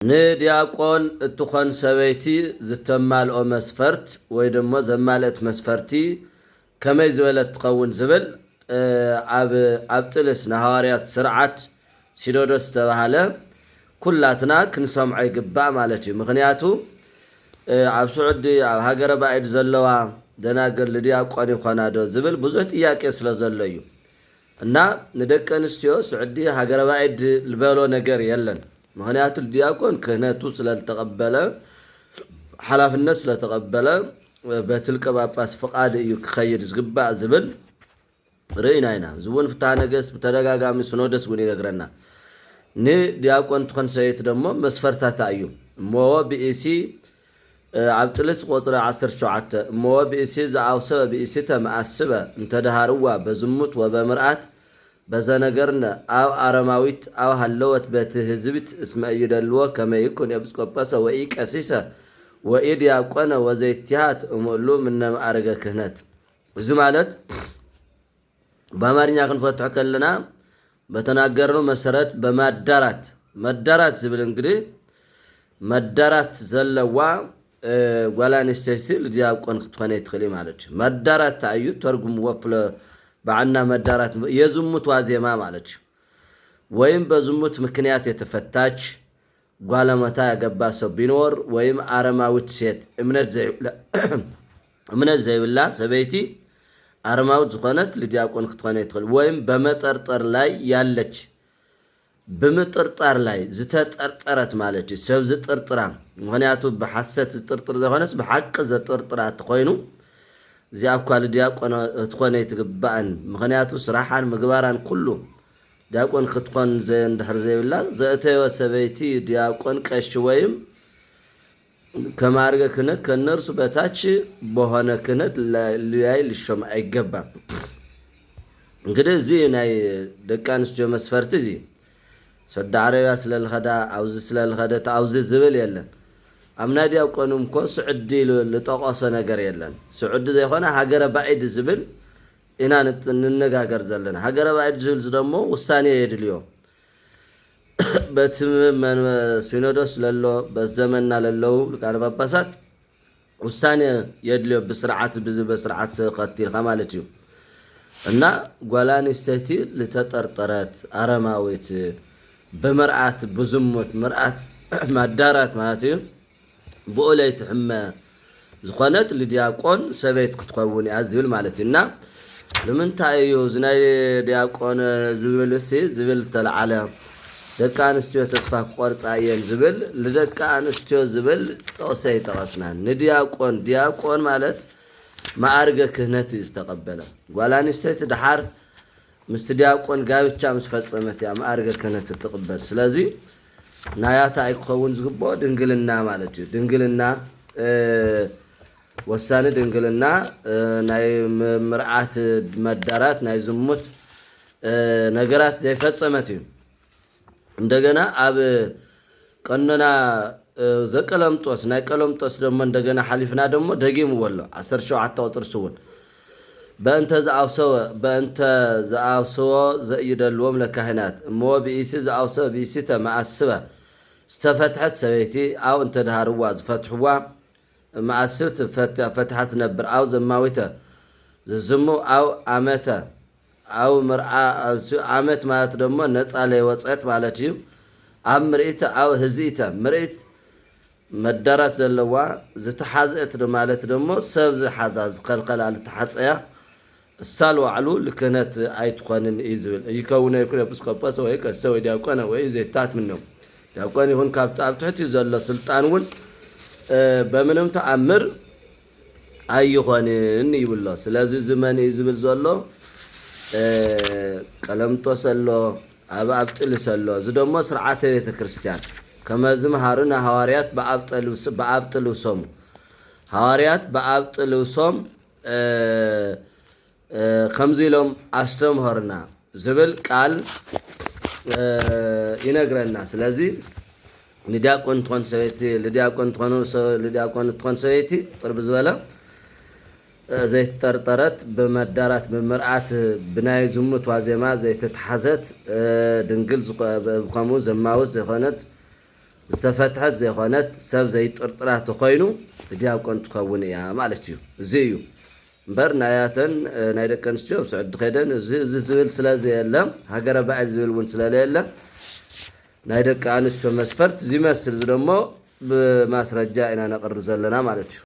ንዲያቆን እትኾን ሰበይቲ ዝተማልኦ መስፈርት ወይ ደሞ ዘማልእት መስፈርቲ ከመይ ዝበለት ትኸውን ዝብል ኣብ ጥልስ ንሃዋርያት ስርዓት ሲኖዶስ ተባሃለ ኩላትና ክንሰምዖ ይግባእ ማለት እዩ። ምክንያቱ ኣብ ስዑዲ ኣብ ሃገረ ባዕድ ዘለዋ ደናገል ዲያቆን ይኾና ዶ ዝብል ብዙሕ ጥያቄ ስለ ዘሎ እዩ እና ንደቂ ኣንስትዮ ስዑዲ ሃገረ ባዕድ ልበሎ ነገር የለን። ምክንያቱ ዲያቆን ክህነቱ ስለተቀበለ ሓላፍነት ስለተቀበለ በትልቀ ጳጳስ ፍቃድ እዩ ክኸይድ ዝግባእ ዝብል ርኢና ኢና። ዝውን ፍትሐ ነገሥት ብተደጋጋሚ ሲኖዶስ እውን ይነግረና ንዲያቆን ትኾን ሰበይቲ ደሞ መስፈርታታ እዩ እሞዎ ብእሲ ኣብ ጥልስ ቁፅሪ 17 እሞዎ ብእሲ ዝኣውሰበ ብእሲተ መኣስበ እንተደሃርዋ በዝሙት ወበምርአት በዘነገርነ ኣብ አረማዊት ኣብ ሃለወት በቲ ህዝቢት እስመ ይደልዎ ከመይ ይኩን ኤጲስቆጶሰ ወይ ቀሲሰ ወይ ዲያቆነ ወዘይትያት እሙሉ ምነ ማዕረገ ክህነት። እዚ ማለት በአማርኛ ክንፈትሖ ከለና በተናገርነው መሰረት በማዳራት መዳራት ዝብል እንግዲህ መዳራት ዘለዋ ጓል አንስተይቲ ለዲያቆን ክትኮን ትኽእል ማለት እዩ። መዳራት ታዩ ተርጉም ወፍለ በዓና መዳራት የዝሙት ዋዜማ ማለት እዩ። ወይም በዝሙት ምክንያት የተፈታች ጓለመታ ያገባ ሰው ቢኖር ወይም አረማዊት ሴት እምነት ዘይብላ ሰበይቲ አረማዊት ዝኾነት ለዲያቆን ክትኮን ትኽእል። ወይም በመጠርጠር ላይ ያለች በመጠርጠር ላይ ዝተጠርጠረት ማለት እዩ። ሰብ ዝጥርጥራ ምክንያቱ በሐሰት ዝጥርጥር ዝኾነስ በሐቅ ዝጥርጥራ ተኮይኑ እዚኣ እኳ ለዲያቆን ትኮን ትግባእን። ምክንያቱ ስራሓን ምግባራን ኩሉ ዲያቆን ክትኮን እንድሕር ዘይብላ ዘእተወ ሰበይቲ ዲያቆን ቀሺ ወይም ከማዕረገ ክህነት ከነርሱ በታች በሆነ ክህነት ላይ ልሾም አይገባም። እንግዲህ እዚ ናይ ደቂ አንስትዮ መስፈርቲ እዚ ሰዳ ዓረብያ ስለልኸዳ አውዚ ስለልኸዳ አውዚ ዝብል የለን። አምና ዲያቆንም እኮ ስዑዲ ልጠቆሰ ነገር የለን። ስዑዲ ዘይኾነ ሃገረ ባዕድ ዝብል ኢና እንነጋገር ዘለና። ሃገረ ባዕድ ዝብል ደግሞ ውሳኔ የድልዮ በትም ሲኖዶስ ለሎ በዘመንና ለለው ሊቃነ ጳጳሳት ውሳኔ የድልዮ በስርዓት በስርዓት ቀጥል ማለት እዩ እና ጓል አንስተይቲ ለተጠርጠረት አረማዊት በመርአት ብዙሙት መርአት ማዳራት ማለት እዩ ብኦለይ ትሕመ ዝኾነት ለዲያቆን ሰበይት ክትኸውን እያ ዝብል ማለት እዩ። እና ለምንታይ እዩ ዝናይ ዲያቆን ዝብል ተለዓለ ደቂ አንስትዮ ተስፋ ቆርፃ እየን ዝብል ለደቂ አንስትዮ ዝብል ጠቅሰይ ጠቀስና። ንዲያቆን ዲያቆን ማለት ማዕርገ ክህነት ዝተቀበለ ጓል አንስተይቲ ድሓር ምስ ዲያቆን ጋብቻ ምስ ፈጸመት ያ ማዕርገ ክህነት ትቅበል። ስለዚ ናያታ አይክኸውን ዝግባእ ድንግልና ማለት እዩ። ድንግልና ወሳነ ድንግልና ናይ ምርዓት መዳራት ናይ ዝሙት ነገራት ዘይፈጸመት እዩ። እንደገና ኣብ ቀኖና ዘቀለምጦስ ናይ ቀለምጦስ ደሞ እንደገና ሓሊፍና ደሞ ደጊም ወሎ 17 ቁጥር ስውን በእንተ ዘአውሰወ ዘይደልዎም ለካህናት እሞ ብእሲ ዘአውሰወ ብእሲ ተማአስበ ዝተፈትሐት ሰበይቲ አው እንተ ድሃርዋ ዝፈትሕዋ ማአስብት ፈትሐት ነብር አው ዘማዊተ ዝዝሙ አው አመተ አው ምርዓ አመት ማለት ደሞ ነፃ ላይ ወፀት ማለት እዩ። ኣብ ምርኢት አው ህዚተ ምርኢት መዳራት ዘለዋ ዝተሓዘት ማለት ደሞ ሰብ ዝሓዛ ዝከልከላ ልተሓፀያ እሳል ዋዕሉ ልክህነት ኣይትኮንን እዩ ዝብል ይከውን ይኩን ኤጲስቆጶስ ወይ ቀሲስ ወይ ዲያቆን ወይ ዘይታት ምነው ዲያቆን ይሁን ካብ ኣብ ትሕቲኡ ዘሎ ስልጣን እውን በምንም ተኣምር ኣይኾንን ይብሎ። ስለዚ ዝመን እዩ ዝብል ዘሎ ቀለምጦስ ኣሎ ኣብ ጥልስ ኣሎ። እዚ ደሞ ስርዓተ ቤተ ክርስቲያን ከመዝ መሃሩና ሐዋርያት በአብ ጥልውሶም ሐዋርያት በአብ ጥልውሶም ከምዚ ኢሎም አስተምሃርና ዝብል ቃል ይነግረና። ስለዚ ለዲያቆን ትኾን ሰበይቲ ለዲያቆን ትኾን ሰበይቲ ጥርብ ዝበለ ዘይተጠርጠረት በመዳራት በመርዓት ብናይ ዝሙት ዋዜማ ዘይተተሓዘት ድንግል ከምኡ ዘማውት ዘይኾነት ዝተፈትሐት ዘይኾነት ሰብ ዘይጥርጥራት ኮይኑ ዲያቆን ትኸውን እያ ማለት እዩ እዚ እዩ እምበር ናያተን ናይ ደቂ ኣንስትዮ ስዑድ ኸደን እዚ ዝብል ስለዘየለ ሃገረ ባዕል ዝብል እውን ስለሌለ ናይ ደቂ ኣንስትዮ መስፈርት ዝመስል ደሞ ብማስረጃ ኢና ነቕርብ ዘለና ማለት እዩ